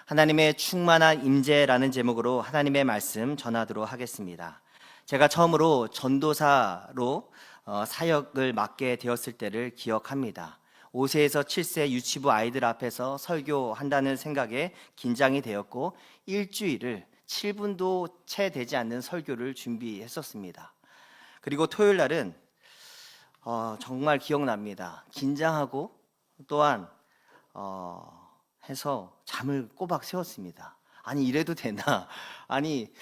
하나님의 충만한 임재라는 제목으로 하나님의 말씀 전하도록 하겠습니다. 제가 처음으로 전도사로 사역을 맡게 되었을 때를 기억합니다. 5세에서 7세 유치부 아이들 앞에서 설교한다는 생각에 긴장이 되었고 일주일을 7분도 채 되지 않는 설교를 준비했었습니다. 그리고 토요일 날은 정말 기억납니다. 긴장하고 또한 해서 잠을 꼬박 새웠습니다. 아니 이래도 되나? 아니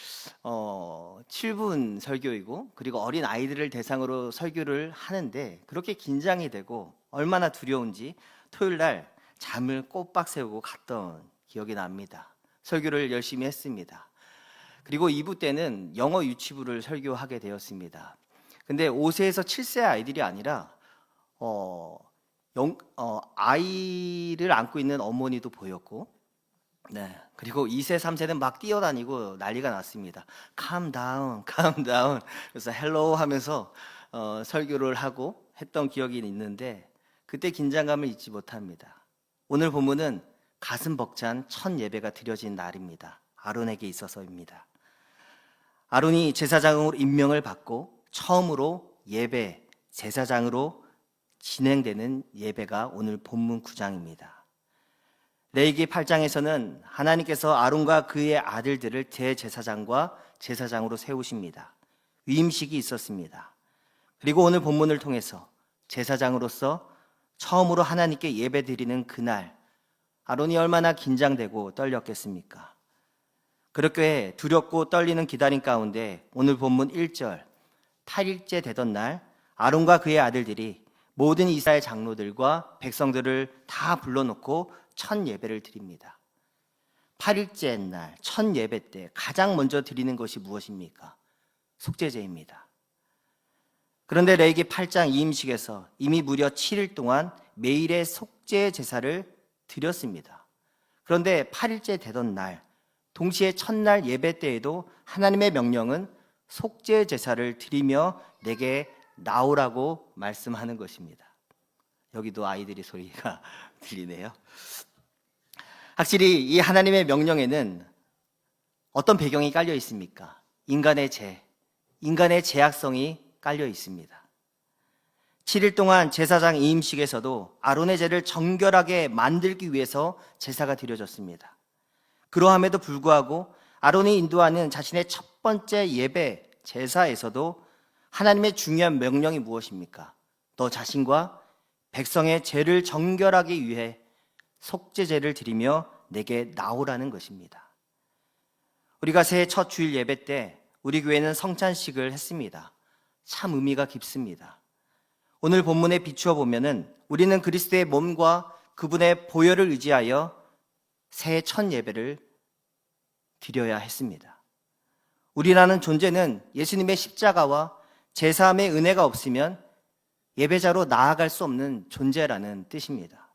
7분 설교이고 그리고 어린 아이들을 대상으로 설교를 하는데 그렇게 긴장이 되고 얼마나 두려운지 토요일 날 잠을 꼬박 새우고 갔던 기억이 납니다. 설교를 열심히 했습니다. 그리고 2부 때는 영어 유치부를 설교하게 되었습니다. 근데 5세에서 7세 아이들이 아니라 아이를 안고 있는 어머니도 보였고, 그리고 2세, 3세는 막 뛰어다니고 난리가 났습니다. Calm down, calm down. 그래서 hello 하면서 설교를 하고 했던 기억이 있는데 그때 긴장감을 잊지 못합니다. 오늘 본문은 가슴 벅찬 첫 예배가 드려진 날입니다. 아론에게 있어서입니다. 아론이 제사장으로 임명을 받고 처음으로 예배, 제사장으로 진행되는 예배가 오늘 본문 9장입니다. 레위기 8장에서는 하나님께서 아론과 그의 아들들을 대제사장과 제사장으로 세우십니다. 위임식이 있었습니다. 그리고 오늘 본문을 통해서 제사장으로서 처음으로 하나님께 예배드리는 그날 아론이 얼마나 긴장되고 떨렸겠습니까? 그렇게 두렵고 떨리는 기다림 가운데 오늘 본문 1절 8일째 되던 날 아론과 그의 아들들이 모든 이스라엘 장로들과 백성들을 다 불러놓고 첫 예배를 드립니다. 8일째 날 첫 예배 때 가장 먼저 드리는 것이 무엇입니까? 속죄제입니다. 그런데 레위기 8장 이임식에서 이미 무려 7일 동안 매일의 속죄 제사를 드렸습니다. 그런데 8일째 되던 날 동시에 첫날 예배 때에도 하나님의 명령은 속죄 제사를 드리며 내게 나오라고 말씀하는 것입니다. 여기도 아이들이 소리가 들리네요. 확실히 이 하나님의 명령에는 어떤 배경이 깔려 있습니까? 인간의 죄, 인간의 죄악성이 깔려 있습니다. 7일 동안 제사장 이임식에서도 아론의 죄를 정결하게 만들기 위해서 제사가 드려졌습니다. 그러함에도 불구하고 아론이 인도하는 자신의 첫 번째 예배, 제사에서도 하나님의 중요한 명령이 무엇입니까? 너 자신과 백성의 죄를 정결하기 위해 속죄제를 드리며 내게 나오라는 것입니다. 우리가 새해 첫 주일 예배 때 우리 교회는 성찬식을 했습니다. 참 의미가 깊습니다. 오늘 본문에 비추어 보면은 우리는 그리스도의 몸과 그분의 보혈을 의지하여 새해 첫 예배를 드려야 했습니다. 우리라는 존재는 예수님의 십자가와 제사함의 은혜가 없으면 예배자로 나아갈 수 없는 존재라는 뜻입니다.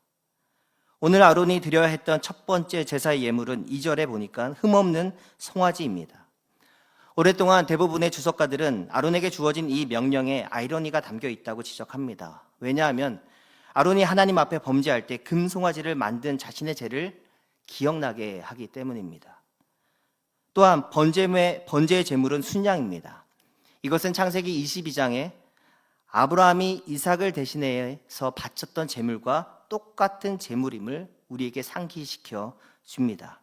오늘 아론이 드려야 했던 첫 번째 제사의 예물은 2절에 보니까 흠없는 송아지입니다. 오랫동안 대부분의 주석가들은 아론에게 주어진 이 명령에 아이러니가 담겨 있다고 지적합니다. 왜냐하면 아론이 하나님 앞에 범죄할 때 금송아지를 만든 자신의 죄를 기억나게 하기 때문입니다. 또한 번제의 제물은 순양입니다. 이것은 창세기 22장에 아브라함이 이삭을 대신해서 바쳤던 제물과 똑같은 제물임을 우리에게 상기시켜 줍니다.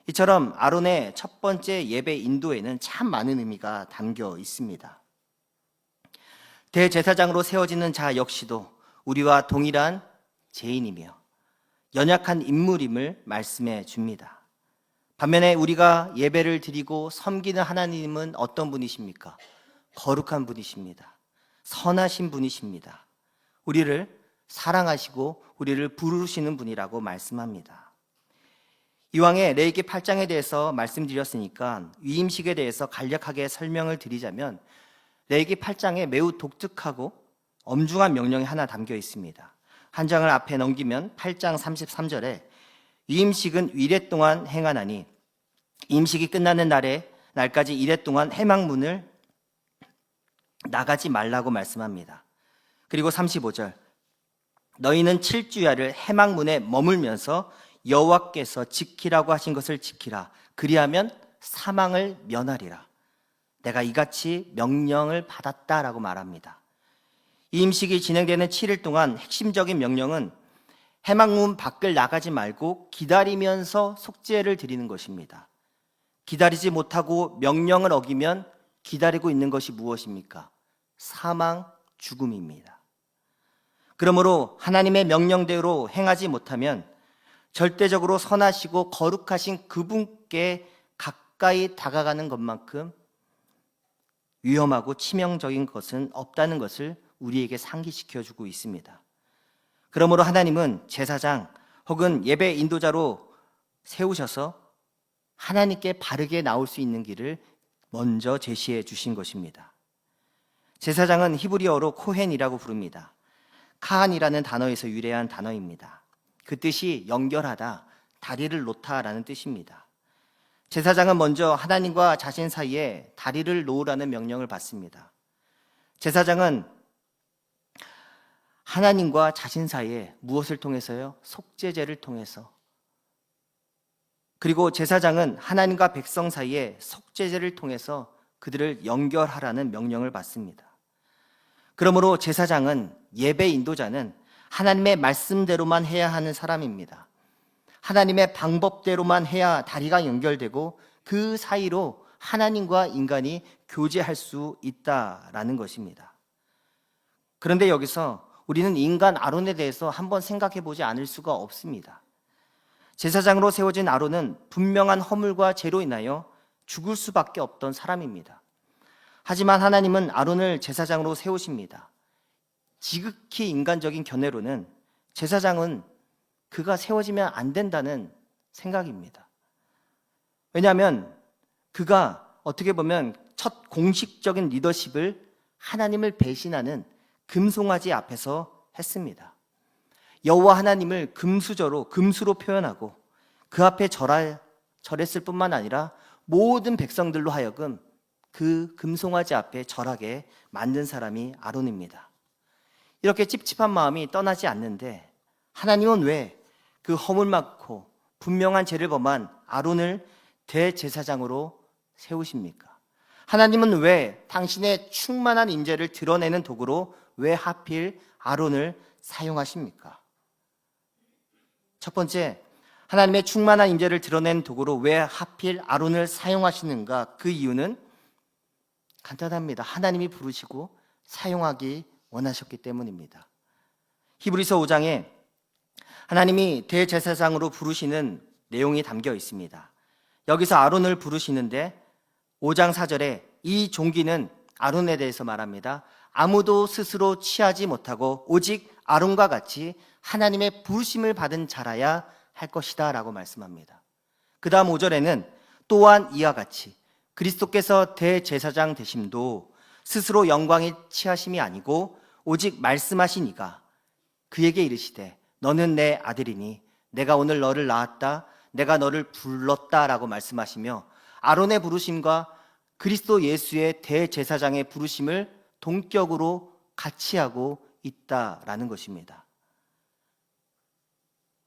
이처럼 아론의 첫 번째 예배 인도에는 참 많은 의미가 담겨 있습니다. 대제사장으로 세워지는 자 역시도 우리와 동일한 죄인이며 연약한 인물임을 말씀해 줍니다. 반면에 우리가 예배를 드리고 섬기는 하나님은 어떤 분이십니까? 거룩한 분이십니다. 선하신 분이십니다. 우리를 사랑하시고 우리를 부르시는 분이라고 말씀합니다. 이왕에 레위기 8장에 대해서 말씀드렸으니까 위임식에 대해서 간략하게 설명을 드리자면 레위기 8장에 매우 독특하고 엄중한 명령이 하나 담겨 있습니다. 한 장을 앞에 넘기면 8장 33절에 위임식은 이래 동안 행하나니 임식이 끝나는 날까지 이래 동안 회막문을 나가지 말라고 말씀합니다. 그리고 35절 너희는 7주야를 회막문에 머물면서 여호와께서 지키라고 하신 것을 지키라. 그리하면 사망을 면하리라. 내가 이같이 명령을 받았다라고 말합니다. 이 임식이 진행되는 7일 동안 핵심적인 명령은 회막문 밖을 나가지 말고 기다리면서 속죄를 드리는 것입니다. 기다리지 못하고 명령을 어기면 기다리고 있는 것이 무엇입니까? 사망, 죽음입니다. 그러므로 하나님의 명령대로 행하지 못하면 절대적으로 선하시고 거룩하신 그분께 가까이 다가가는 것만큼 위험하고 치명적인 것은 없다는 것을 우리에게 상기시켜주고 있습니다. 그러므로 하나님은 제사장 혹은 예배 인도자로 세우셔서 하나님께 바르게 나올 수 있는 길을 먼저 제시해 주신 것입니다. 제사장은 히브리어로 코헨이라고 부릅니다. 카한이라는 단어에서 유래한 단어입니다. 그 뜻이 연결하다, 다리를 놓다라는 뜻입니다. 제사장은 먼저 하나님과 자신 사이에 다리를 놓으라는 명령을 받습니다. 제사장은 하나님과 자신 사이에 무엇을 통해서요? 속죄제를 통해서. 그리고 제사장은 하나님과 백성 사이에 속죄제를 통해서 그들을 연결하라는 명령을 받습니다. 그러므로 제사장은, 예배 인도자는 하나님의 말씀대로만 해야 하는 사람입니다. 하나님의 방법대로만 해야 다리가 연결되고 그 사이로 하나님과 인간이 교제할 수 있다라는 것입니다. 그런데 여기서 우리는 인간 아론에 대해서 한번 생각해 보지 않을 수가 없습니다. 제사장으로 세워진 아론은 분명한 허물과 죄로 인하여 죽을 수밖에 없던 사람입니다. 하지만 하나님은 아론을 제사장으로 세우십니다. 지극히 인간적인 견해로는 제사장은 그가 세워지면 안 된다는 생각입니다. 왜냐하면 그가 어떻게 보면 첫 공식적인 리더십을 하나님을 배신하는 금송아지 앞에서 했습니다. 여호와 하나님을 금수저로, 금수로 표현하고 그 앞에 절했을 뿐만 아니라 모든 백성들로 하여금 그 금송아지 앞에 절하게 만든 사람이 아론입니다. 이렇게 찝찝한 마음이 떠나지 않는데 하나님은 왜 그 허물 많고 분명한 죄를 범한 아론을 대제사장으로 세우십니까? 하나님은 왜 당신의 충만한 인재를 드러내는 도구로 왜 하필 아론을 사용하십니까? 첫 번째, 하나님의 충만한 인재를 드러낸 도구로 왜 하필 아론을 사용하시는가? 그 이유는 간단합니다. 하나님이 부르시고 사용하기 원하셨기 때문입니다. 히브리서 5장에 하나님이 대제사장으로 부르시는 내용이 담겨 있습니다. 여기서 아론을 부르시는데 5장 4절에 이 종기는 아론에 대해서 말합니다. 아무도 스스로 취하지 못하고 오직 아론과 같이 하나님의 부르심을 받은 자라야 할 것이다 라고 말씀합니다. 그 다음 5절에는 또한 이와 같이 그리스도께서 대제사장 되심도 스스로 영광이 취하심이 아니고 오직 말씀하신 이가 그에게 이르시되 너는 내 아들이니 내가 오늘 너를 낳았다 내가 너를 불렀다 라고 말씀하시며 아론의 부르심과 그리스도 예수의 대제사장의 부르심을 동격으로 같이 하고 있다라는 것입니다.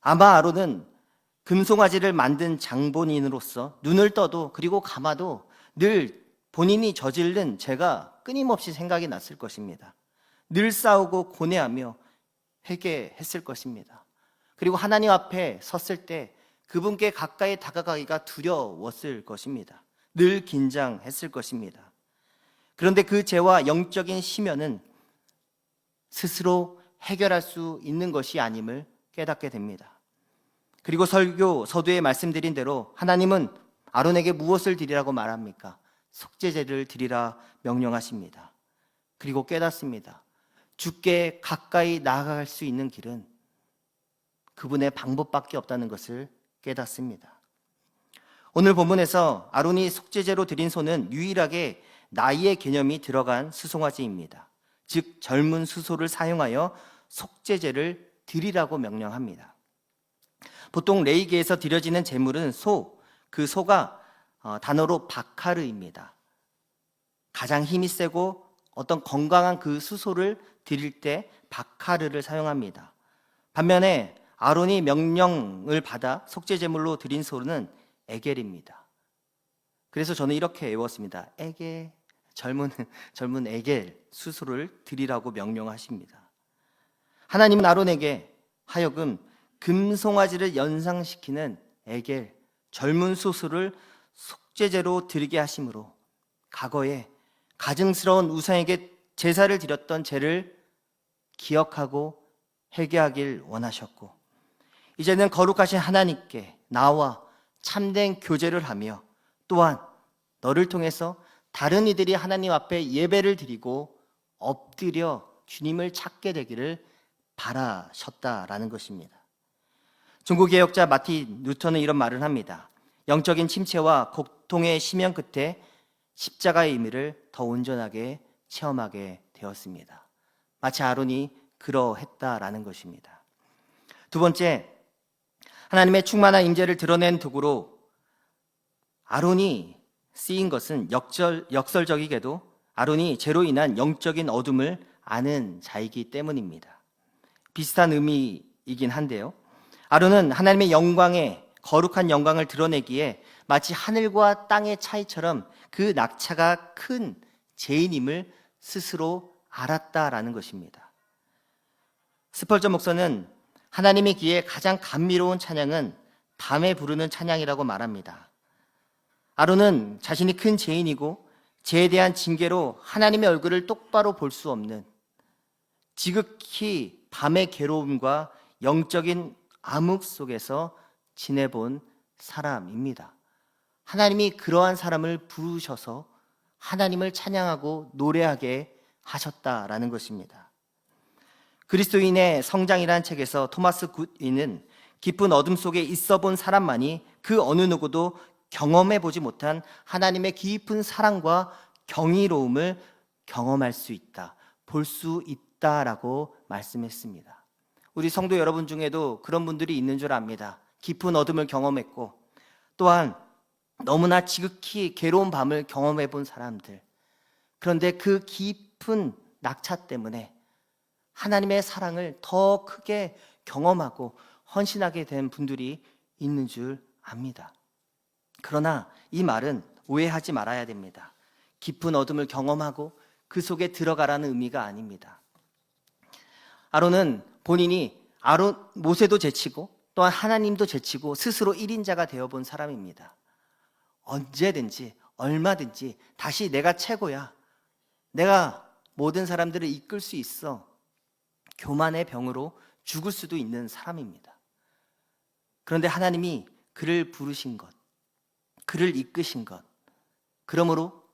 아마 아론은 금송아지를 만든 장본인으로서 눈을 떠도 그리고 감아도 늘 본인이 저지른 죄가 끊임없이 생각이 났을 것입니다. 늘 싸우고 고뇌하며 회개했을 것입니다. 그리고 하나님 앞에 섰을 때 그분께 가까이 다가가기가 두려웠을 것입니다. 늘 긴장했을 것입니다. 그런데 그 죄와 영적인 심연은 스스로 해결할 수 있는 것이 아님을 깨닫게 됩니다. 그리고 서두에 말씀드린 대로 하나님은 아론에게 무엇을 드리라고 말합니까? 속죄제를 드리라 명령하십니다. 그리고 깨닫습니다. 주께 가까이 나아갈 수 있는 길은 그분의 방법밖에 없다는 것을 깨닫습니다. 오늘 본문에서 아론이 속죄제로 드린 소는 유일하게 나이의 개념이 들어간 수송아지입니다. 즉 젊은 수소를 사용하여 속죄제를 드리라고 명령합니다. 보통 레위기에서 드려지는 제물은 그 소가 단어로 바카르입니다. 가장 힘이 세고 어떤 건강한 그 수소를 드릴 때 바카르를 사용합니다. 반면에 아론이 명령을 받아 속죄제물로 드린 소는 에겔입니다. 그래서 저는 이렇게 외웠습니다. 에겔, 젊은 에겔 수소를 드리라고 명령하십니다. 하나님은 아론에게 하여금 금송아지를 연상시키는 에겔, 젊은 수소를 속죄제로 드리게 하심으로 과거에 가증스러운 우상에게 제사를 드렸던 죄를 기억하고 회개하길 원하셨고, 이제는 거룩하신 하나님께 나와 참된 교제를 하며 또한 너를 통해서 다른 이들이 하나님 앞에 예배를 드리고 엎드려 주님을 찾게 되기를 바라셨다라는 것입니다. 중국개혁자 마틴 루터는 이런 말을 합니다. 영적인 침체와 고통의 심연 끝에 십자가의 의미를 더 온전하게 체험하게 되었습니다. 마치 아론이 그러했다라는 것입니다. 두 번째, 하나님의 충만한 임재를 드러낸 도구로 아론이 쓰인 것은 역설적이게도 아론이 죄로 인한 영적인 어둠을 아는 자이기 때문입니다. 비슷한 의미이긴 한데요. 아론은 하나님의 영광에 거룩한 영광을 드러내기에 마치 하늘과 땅의 차이처럼 그 낙차가 큰 죄인임을 스스로 알았다라는 것입니다. 스펄전 목사는 하나님의 귀에 가장 감미로운 찬양은 밤에 부르는 찬양이라고 말합니다. 아론은 자신이 큰 죄인이고 죄에 대한 징계로 하나님의 얼굴을 똑바로 볼 수 없는 지극히 밤의 괴로움과 영적인 암흑 속에서 지내본 사람입니다. 하나님이 그러한 사람을 부르셔서 하나님을 찬양하고 노래하게 하셨다라는 것입니다. 그리스도인의 성장이라는 책에서 토마스 굿윈은 깊은 어둠 속에 있어 본 사람만이 그 어느 누구도 경험해 보지 못한 하나님의 깊은 사랑과 경이로움을 경험할 수 있다, 볼 수 있다라고 말씀했습니다. 우리 성도 여러분 중에도 그런 분들이 있는 줄 압니다. 깊은 어둠을 경험했고 또한 너무나 지극히 괴로운 밤을 경험해 본 사람들. 그런데 그 깊은 낙차 때문에 하나님의 사랑을 더 크게 경험하고 헌신하게 된 분들이 있는 줄 압니다. 그러나 이 말은 오해하지 말아야 됩니다. 깊은 어둠을 경험하고 그 속에 들어가라는 의미가 아닙니다. 아론은 본인이 모세도 제치고 또한 하나님도 제치고 스스로 1인자가 되어본 사람입니다. 언제든지 얼마든지 다시 내가 최고야, 내가 모든 사람들을 이끌 수 있어, 교만의 병으로 죽을 수도 있는 사람입니다. 그런데 하나님이 그를 부르신 것, 그를 이끄신 것, 그러므로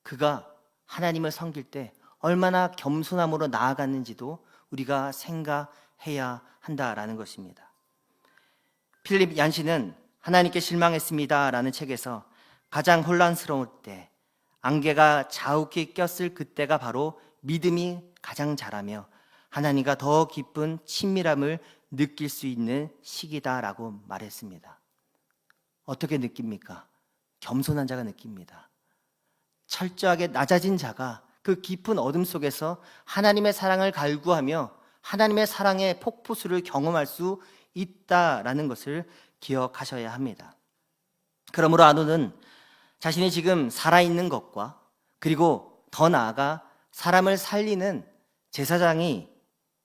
그가 하나님을 섬길 때 얼마나 겸손함으로 나아갔는지도 우리가 생각해야 한다라는 것입니다. 필립 얀시는 하나님께 실망했습니다 라는 책에서 가장 혼란스러울 때, 안개가 자욱히 꼈을 그때가 바로 믿음이 가장 자라며 하나님과 더 깊은 친밀함을 느낄 수 있는 시기다라고 말했습니다. 어떻게 느낍니까? 겸손한 자가 느낍니다. 철저하게 낮아진 자가 그 깊은 어둠 속에서 하나님의 사랑을 갈구하며 하나님의 사랑의 폭포수를 경험할 수 있다라는 것을 기억하셔야 합니다. 그러므로 아론은 자신이 지금 살아있는 것과 그리고 더 나아가 사람을 살리는 제사장이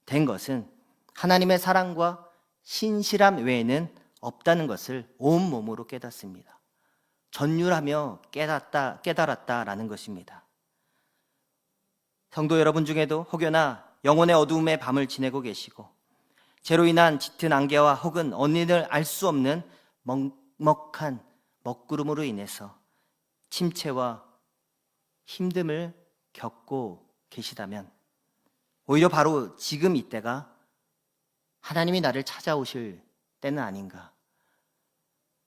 된 것은 하나님의 사랑과 신실함 외에는 없다는 것을 온몸으로 깨닫습니다. 전율하며 깨달았다라는 것입니다. 성도 여러분 중에도 혹여나 영혼의 어두움의 밤을 지내고 계시고 죄로 인한 짙은 안개와 혹은 언니를 알 수 없는 먹먹한 먹구름으로 인해서 침체와 힘듦을 겪고 계시다면 오히려 바로 지금 이때가 하나님이 나를 찾아오실 때는 아닌가,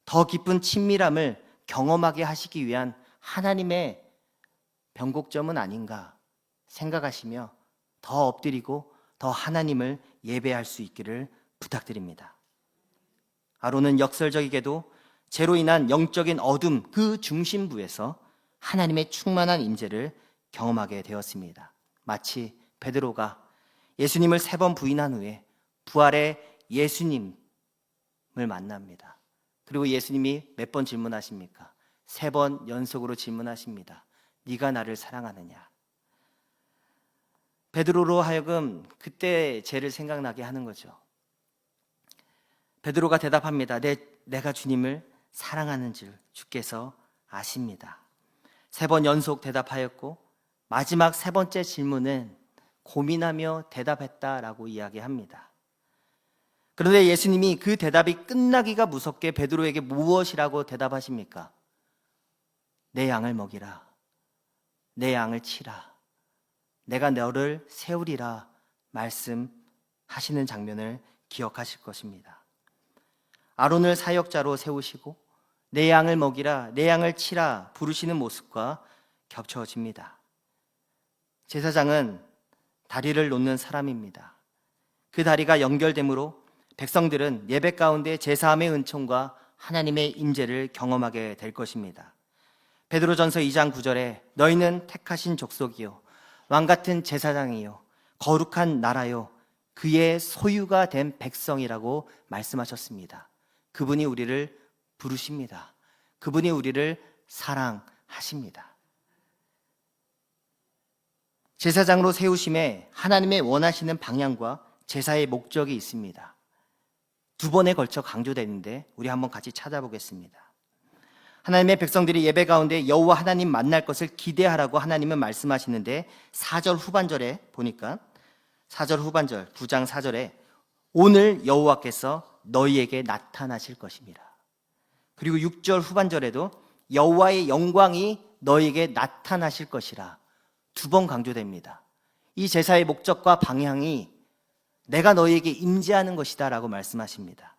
더 깊은 친밀함을 경험하게 하시기 위한 하나님의 변곡점은 아닌가 생각하시며 더 엎드리고 더 하나님을 예배할 수 있기를 부탁드립니다. 아론은 역설적이게도 죄로 인한 영적인 어둠 그 중심부에서 하나님의 충만한 임재를 경험하게 되었습니다. 마치 베드로가 예수님을 3번 부인한 후에 부활의 예수님을 만납니다. 그리고 예수님이 몇 번 질문하십니까? 3번 연속으로 질문하십니다. 네가 나를 사랑하느냐? 베드로로 하여금 그때 죄를 생각나게 하는 거죠. 베드로가 대답합니다. 내가 주님을 사랑하는 줄 주께서 아십니다. 3번 연속 대답하였고 마지막 3번째 질문은 고민하며 대답했다라고 이야기합니다. 그런데 예수님이 그 대답이 끝나기가 무섭게 베드로에게 무엇이라고 대답하십니까? 내 양을 먹이라. 내 양을 치라. 내가 너를 세우리라 말씀하시는 장면을 기억하실 것입니다. 아론을 사역자로 세우시고 내 양을 먹이라, 내 양을 치라 부르시는 모습과 겹쳐집니다. 제사장은 다리를 놓는 사람입니다. 그 다리가 연결되므로 백성들은 예배 가운데 제사함의 은총과 하나님의 임재를 경험하게 될 것입니다. 베드로전서 2장 9절에 너희는 택하신 족속이요 왕같은 제사장이요 거룩한 나라요 그의 소유가 된 백성이라고 말씀하셨습니다. 그분이 우리를 부르십니다. 그분이 우리를 사랑하십니다. 제사장으로 세우심에 하나님의 원하시는 방향과 제사의 목적이 있습니다. 2번에 걸쳐 강조되는데 우리 한번 같이 찾아보겠습니다. 하나님의 백성들이 예배 가운데 여호와 하나님 만날 것을 기대하라고 하나님은 말씀하시는데 4절 후반절에 보니까 4절 후반절 9장 4절에 오늘 여호와께서 너희에게 나타나실 것입니다. 그리고 6절 후반절에도 여호와의 영광이 너희에게 나타나실 것이라 2번 강조됩니다. 이 제사의 목적과 방향이 내가 너희에게 임재하는 것이다 라고 말씀하십니다.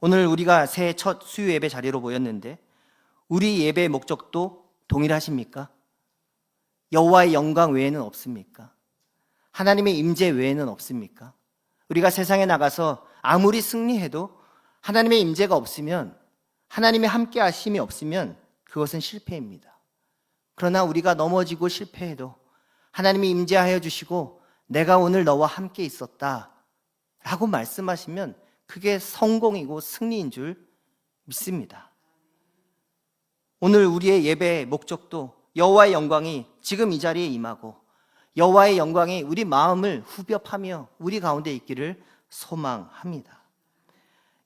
오늘 우리가 새해 첫 수요 예배 자리로 모였는데 우리 예배의 목적도 동일하십니까? 여호와의 영광 외에는 없습니까? 하나님의 임재 외에는 없습니까? 우리가 세상에 나가서 아무리 승리해도 하나님의 임재가 없으면, 하나님의 함께 하심이 없으면 그것은 실패입니다. 그러나 우리가 넘어지고 실패해도 하나님이 임재하여 주시고 내가 오늘 너와 함께 있었다 라고 말씀하시면 그게 성공이고 승리인 줄 믿습니다. 오늘 우리의 예배의 목적도 여호와의 영광이 지금 이 자리에 임하고 여호와의 영광이 우리 마음을 후벼파며 우리 가운데 있기를 소망합니다.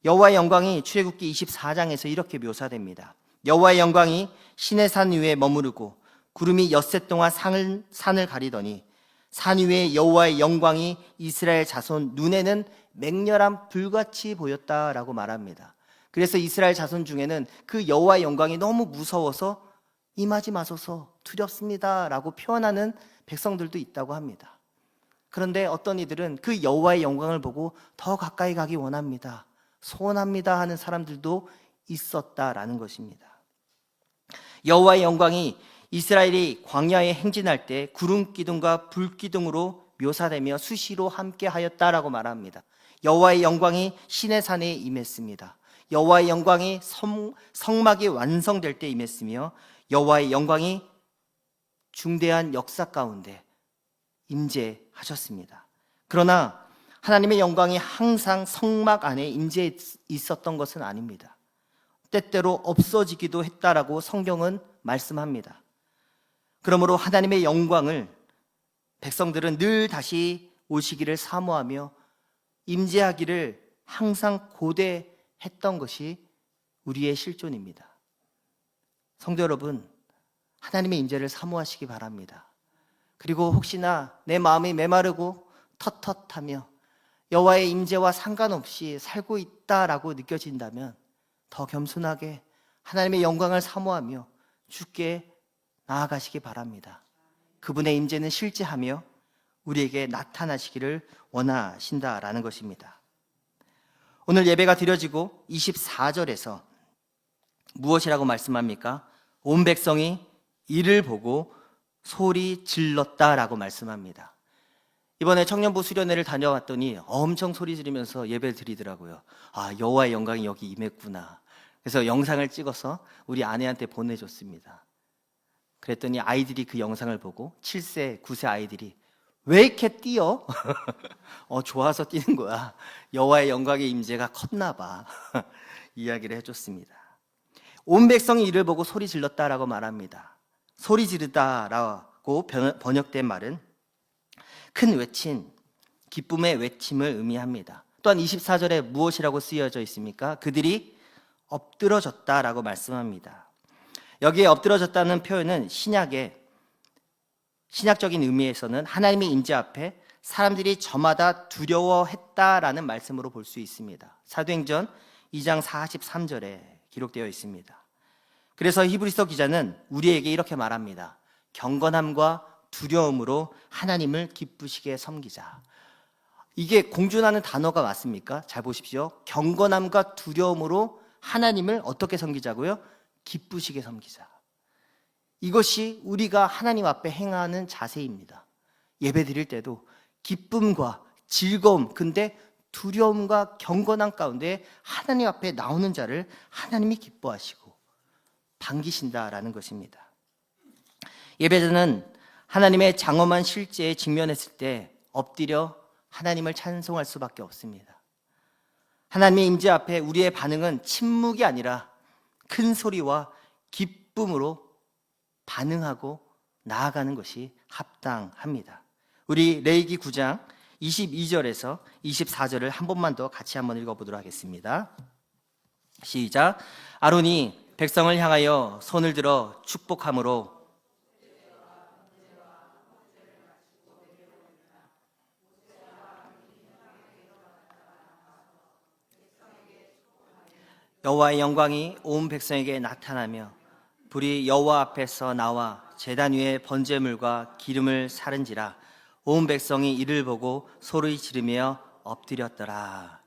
여호와의 영광이 출애굽기 24장에서 이렇게 묘사됩니다. 여호와의 영광이 시내 산 위에 머무르고 구름이 엿새 동안 산을 가리더니 산 위에 여호와의 영광이 이스라엘 자손 눈에는 맹렬한 불같이 보였다라고 말합니다. 그래서 이스라엘 자손 중에는 그 여호와의 영광이 너무 무서워서 임하지 마소서 두렵습니다 라고 표현하는 백성들도 있다고 합니다. 그런데 어떤 이들은 그 여호와의 영광을 보고 더 가까이 가기 원합니다, 소원합니다 하는 사람들도 있었다라는 것입니다. 여호와의 영광이 이스라엘이 광야에 행진할 때 구름 기둥과 불 기둥으로 묘사되며 수시로 함께 하였다라고 말합니다. 여호와의 영광이 시내산에 임했습니다. 여호와의 영광이 성막이 완성될 때 임했으며 여호와의 영광이 중대한 역사 가운데 임재하셨습니다. 그러나 하나님의 영광이 항상 성막 안에 임재 있었던 것은 아닙니다. 때때로 없어지기도 했다라고 성경은 말씀합니다. 그러므로 하나님의 영광을 백성들은 늘 다시 오시기를 사모하며 임재하기를 항상 고대했던 것이 우리의 실존입니다. 성도 여러분, 하나님의 임재를 사모하시기 바랍니다. 그리고 혹시나 내 마음이 메마르고 텁텁하며 여호와의 임재와 상관없이 살고 있다라고 느껴진다면 더 겸손하게 하나님의 영광을 사모하며 주께 나아가시기 바랍니다. 그분의 임재는 실제하며 우리에게 나타나시기를 원하신다라는 것입니다. 오늘 예배가 드려지고 24절에서 무엇이라고 말씀합니까? 온 백성이 이를 보고 소리 질렀다라고 말씀합니다. 이번에 청년부 수련회를 다녀왔더니 엄청 소리 지르면서 예배를 드리더라고요. 아, 여호와의 영광이 여기 임했구나. 그래서 영상을 찍어서 우리 아내한테 보내줬습니다. 그랬더니 아이들이 그 영상을 보고 7세, 9세 아이들이 왜 이렇게 뛰어? 좋아서 뛰는 거야. 여호와의 영광의 임재가 컸나 봐. 이야기를 해줬습니다. 온 백성이 이를 보고 소리 질렀다라고 말합니다. 소리 지르다라고 번역된 말은 큰 외침, 기쁨의 외침을 의미합니다. 또한 24절에 무엇이라고 쓰여져 있습니까? 그들이 엎드러졌다라고 말씀합니다. 여기에 엎드러졌다는 표현은 신약적인 의미에서는 하나님의 임재 앞에 사람들이 저마다 두려워했다라는 말씀으로 볼 수 있습니다. 사도행전 2장 43절에 기록되어 있습니다. 그래서 히브리서 기자는 우리에게 이렇게 말합니다. 경건함과 두려움으로 하나님을 기쁘시게 섬기자. 이게 공존하는 단어가 맞습니까? 잘 보십시오. 경건함과 두려움으로 하나님을 어떻게 섬기자고요? 기쁘시게 섬기자. 이것이 우리가 하나님 앞에 행하는 자세입니다. 예배 드릴 때도 기쁨과 즐거움, 근데 두려움과 경건함 가운데 하나님 앞에 나오는 자를 하나님이 기뻐하시고 반기신다라는 것입니다. 예배자는 하나님의 장엄한 실제에 직면했을 때 엎드려 하나님을 찬송할 수밖에 없습니다. 하나님의 임재 앞에 우리의 반응은 침묵이 아니라 큰 소리와 기쁨으로 반응하고 나아가는 것이 합당합니다. 우리 레위기 9장 22절에서 24절을 한 번만 더 같이 한번 읽어보도록 하겠습니다. 시작. 아론이 백성을 향하여 손을 들어 축복함으로 여호와의 영광이 온 백성에게 나타나며 불이 여호와 앞에서 나와 제단 위에 번제물과 기름을 사른지라 온 백성이 이를 보고 소리 지르며 엎드렸더라.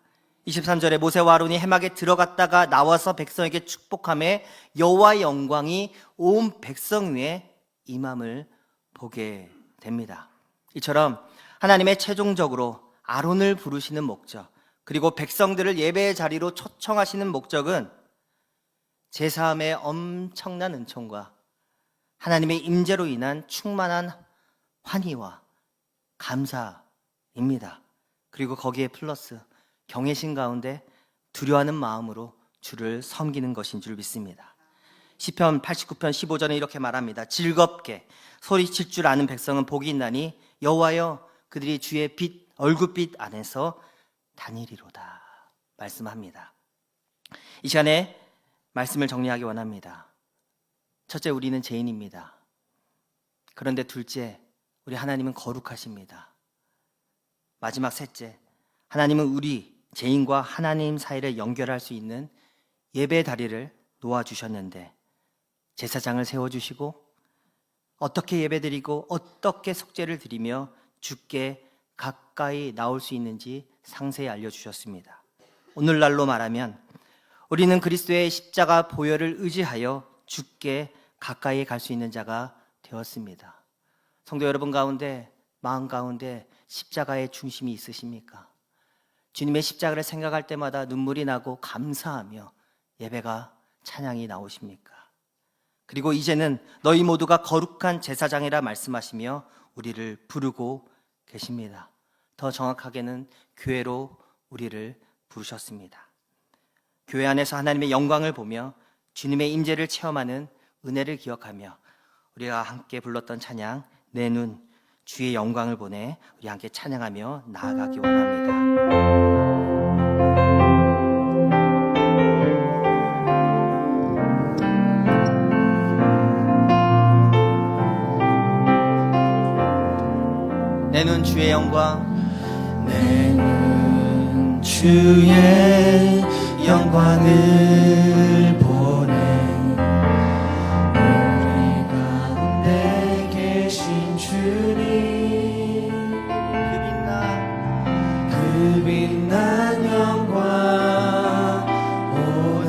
23절에 모세와 아론이 회막에 들어갔다가 나와서 백성에게 축복하며 여호와의 영광이 온 백성 위에 임함을 보게 됩니다. 이처럼 하나님의 최종적으로 아론을 부르시는 목적, 그리고 백성들을 예배의 자리로 초청하시는 목적은 제사함의 엄청난 은총과 하나님의 임재로 인한 충만한 환희와 감사입니다. 그리고 거기에 플러스 경외심 가운데 두려워하는 마음으로 주를 섬기는 것인 줄 믿습니다. 시편 89편 15절에 이렇게 말합니다. 즐겁게 소리칠 줄 아는 백성은 복이 있나니 여호와여 그들이 주의 빛 얼굴빛 안에서 다니리로다 말씀합니다. 이 시간에 말씀을 정리하기 원합니다. 첫째, 우리는 죄인입니다. 그런데 둘째, 우리 하나님은 거룩하십니다. 마지막 셋째, 하나님은 우리 죄인과 하나님 사이를 연결할 수 있는 예배 다리를 놓아주셨는데 제사장을 세워주시고 어떻게 예배드리고 어떻게 속죄를 드리며 주께 가까이 나올 수 있는지 상세히 알려주셨습니다. 오늘날로 말하면 우리는 그리스도의 십자가 보혈을 의지하여 주께 가까이 갈 수 있는 자가 되었습니다. 성도 여러분 가운데, 마음 가운데 십자가의 중심이 있으십니까? 주님의 십자가를 생각할 때마다 눈물이 나고 감사하며 예배가 찬양이 나오십니까? 그리고 이제는 너희 모두가 거룩한 제사장이라 말씀하시며 우리를 부르고 계십니다. 더 정확하게는 교회로 우리를 부르셨습니다. 교회 안에서 하나님의 영광을 보며 주님의 임재를 체험하는 은혜를 기억하며 우리가 함께 불렀던 찬양 내 눈 주의 영광을 보내 우리 함께 찬양하며 나아가기 원합니다. 내 눈 주의 영광 내 눈 주의 영광을 보내 우리 가운데 계신 주님 그 빛난 영광 온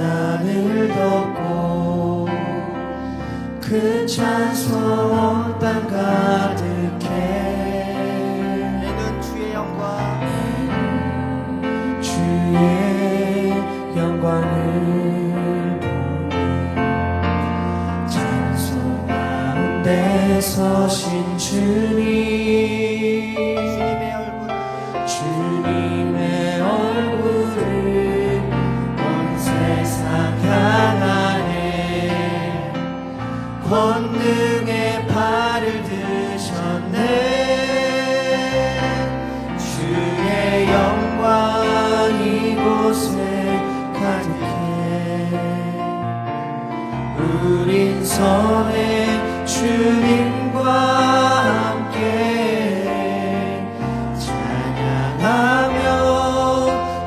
하늘 덮고 그 찬송 온 땅 가득해 주의 영광을 보내 찬송 가운데 서신 주님 영광 이곳에 가득해 우린 선의 주님과 함께 찬양하며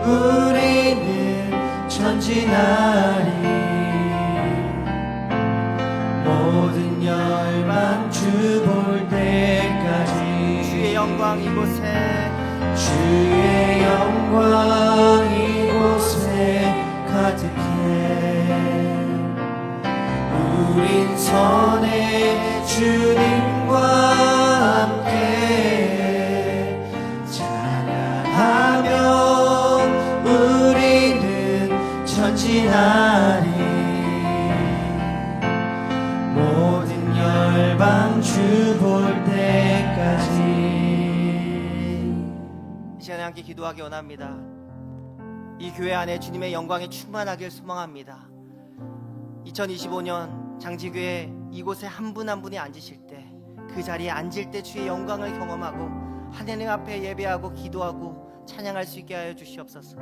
우리는 전진하리 모든 열방 주 볼 때까지 주의 영광 이곳에 주의 영광 이곳에 가득해 우린 선의 주님과 함께 찬양하며 우리는 전진하리 모든 열방 주 볼 때까지 이 시간에 함께 기도하기 원합니다. 이 교회 안에 주님의 영광이 충만하길 소망합니다. 2025년 장지교회 이곳에 한 분 한 분이 앉으실 때 그 자리에 앉을 때 주의 영광을 경험하고 하나님 앞에 예배하고 기도하고 찬양할 수 있게 하여 주시옵소서.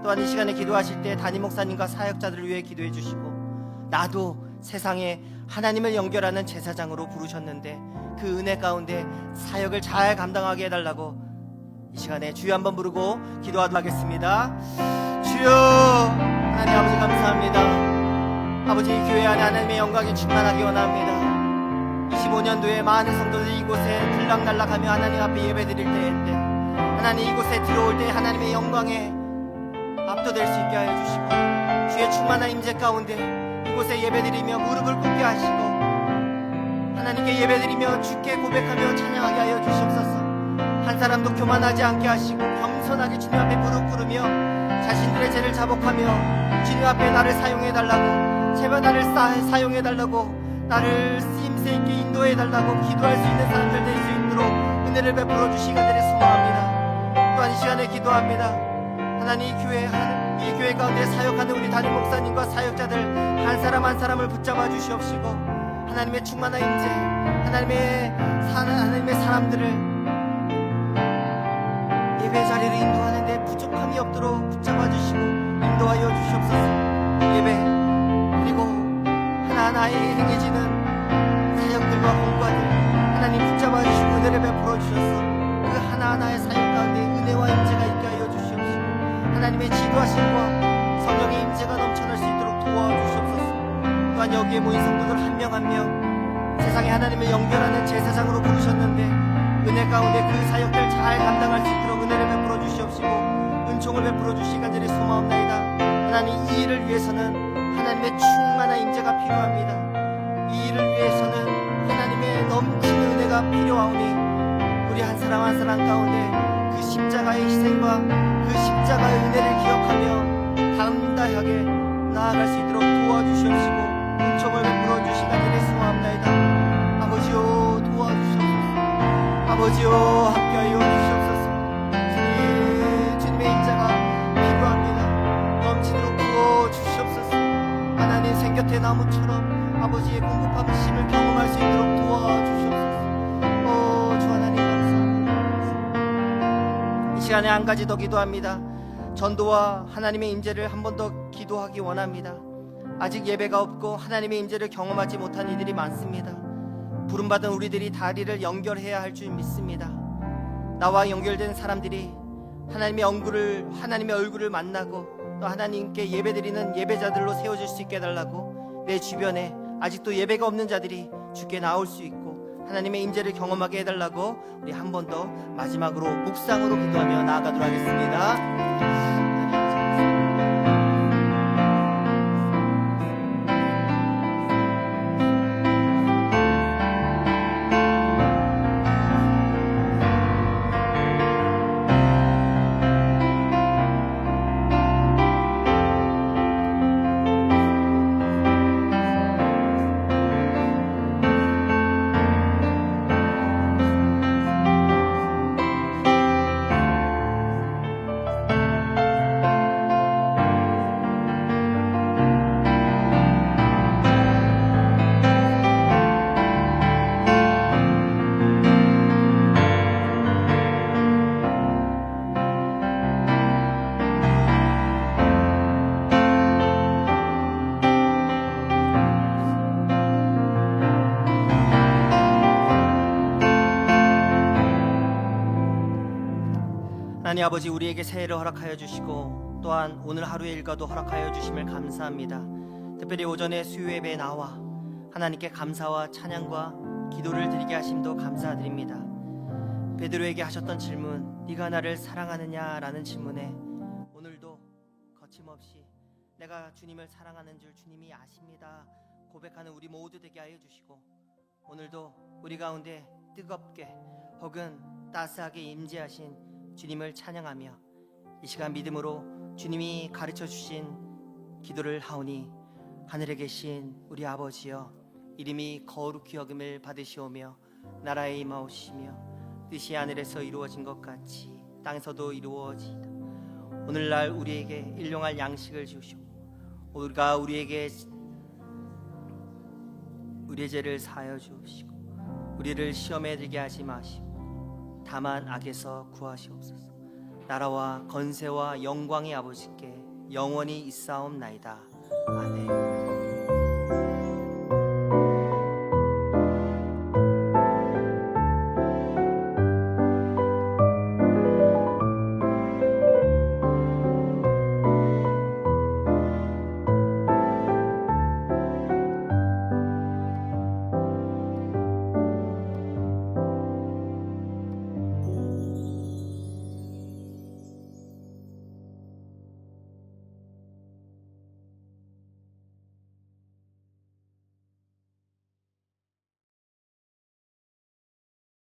또한 이 시간에 기도하실 때 담임 목사님과 사역자들을 위해 기도해 주시고 나도 세상에 하나님을 연결하는 제사장으로 부르셨는데 그 은혜 가운데 사역을 잘 감당하게 해달라고 이 시간에 주여 한번 부르고 기도하도록 하겠습니다. 주여 하나님 아버지 감사합니다. 아버지 이 교회 안에 하나님의 영광이 충만하기 원합니다. 25년도에 많은 성도들이 이곳에 들락날락하며 하나님 앞에 예배드릴 때인데 하나님 이곳에 들어올 때 하나님의 영광에 압도될 수 있게 하여 주시고 주의 충만한 임재 가운데 이곳에 예배드리며 무릎을 꿇게 하시고 하나님께 예배드리며 주께 고백하며 찬양하게 하여 주시옵소서. 한 사람도 교만하지 않게 하시고 겸손하게 주님 앞에 무릎 꿇으며 자신들의 죄를 자복하며 주님 앞에 나를 사용해달라고 제발 나를 사용해달라고 나를 쓰임새 있게 인도해달라고 기도할 수 있는 사람들 될 수 있도록 은혜를 베풀어 주시기 간절히 소망합니다. 또한 이 시간에 기도합니다. 하나님 이 교회 가운데 사역하는 우리 담임 목사님과 사역자들 한 사람 한 사람을 붙잡아 주시옵시고 하나님의 충만한 임재 하나님의 사람들을 예배 자리를 인도하는데 부족함이 없도록 붙잡아 주시고 인도하여 주시옵소서. 예배 그리고 하나하나에 행해지는 사역들과 공과들 하나님 붙잡아 주시고 은혜를 베풀어 주셔서 그 하나하나의 사역 가운데 은혜와 임재가 있게 하여 주시옵시고 하나님의 지도하심과 성령의 임재가 넘쳐날 수 있도록 도와주시옵소서. 또한 여기에 모인 성도들 한 명 한 명 세상에 하나님을 연결하는 제사장으로 부르셨는데 은혜 가운데 그 사역들 잘 감당할 수 있도록 은혜를 베풀어 주시옵시고 은총을 베풀어 주시기 간절히 소망합나이다. 하나님 이 일을 위해서는 하나님의 충만한 임재가 필요합니다. 이 일을 위해서는 하나님의 넘치는 은혜가 필요하오니 우리 한 사람 한 사람 가운데 그 십자가의 희생과 그 십자가의 은혜를 기억하며 담대하게 나아갈 수 있도록 도와주시옵시고 은총을 베풀어 주시기 간절히 소망합나이다. 아버지요 도와주시옵소서. 아버지요 함께하여 주시옵소서. 주님의 임재가 필요합니다. 넘치도록 부어주시옵소서. 하나님 생곁의 나무처럼 아버지의 공급하심을 경험할 수 있도록 도와주시옵소서. 주 하나님 감사합니다. 이 시간에 한 가지 더 기도합니다. 전도와 하나님의 임재를 한 번 더 기도하기 원합니다. 아직 예배가 없고 하나님의 임재를 경험하지 못한 이들이 많습니다. 부름받은 우리들이 다리를 연결해야 할 줄 믿습니다. 나와 연결된 사람들이 하나님의 얼굴을 만나고 또 하나님께 예배드리는 예배자들로 세워질 수 있게 해달라고 내 주변에 아직도 예배가 없는 자들이 주께 나올 수 있고 하나님의 임재를 경험하게 해달라고 우리 한 번 더 마지막으로 묵상으로 기도하며 나아가도록 하겠습니다. 하나님 아버지, 우리에게 새해를 허락하여 주시고 또한 오늘 하루의 일과도 허락하여 주심을 감사합니다. 특별히 오전에 수요예배에 나와 하나님께 감사와 찬양과 기도를 드리게 하심도 감사드립니다. 베드로에게 하셨던 질문, 네가 나를 사랑하느냐? 라는 질문에 오늘도 거침없이 내가 주님을 사랑하는 줄 주님이 아십니다 고백하는 우리 모두 되게 하여 주시고, 오늘도 우리 가운데 뜨겁게 혹은 따스하게 임재하신 주님을 찬양하며 이 시간 믿음으로 주님이 가르쳐 주신 기도를 하오니, 하늘에 계신 우리 아버지여, 이름이 거룩히 여김을 받으시오며 나라에 임하오시며 뜻이 하늘에서 이루어진 것 같이 땅에서도 이루어지이다. 오늘날 우리에게 일용할 양식을 주시고 우리가 우리에게 우리의 죄를 사하여 주시고 우리를 시험에 들게 하지 마시고 다만 악에서 구하시옵소서. 나라와 건세와 영광의 아버지께 영원히 있사옵나이다. 아멘.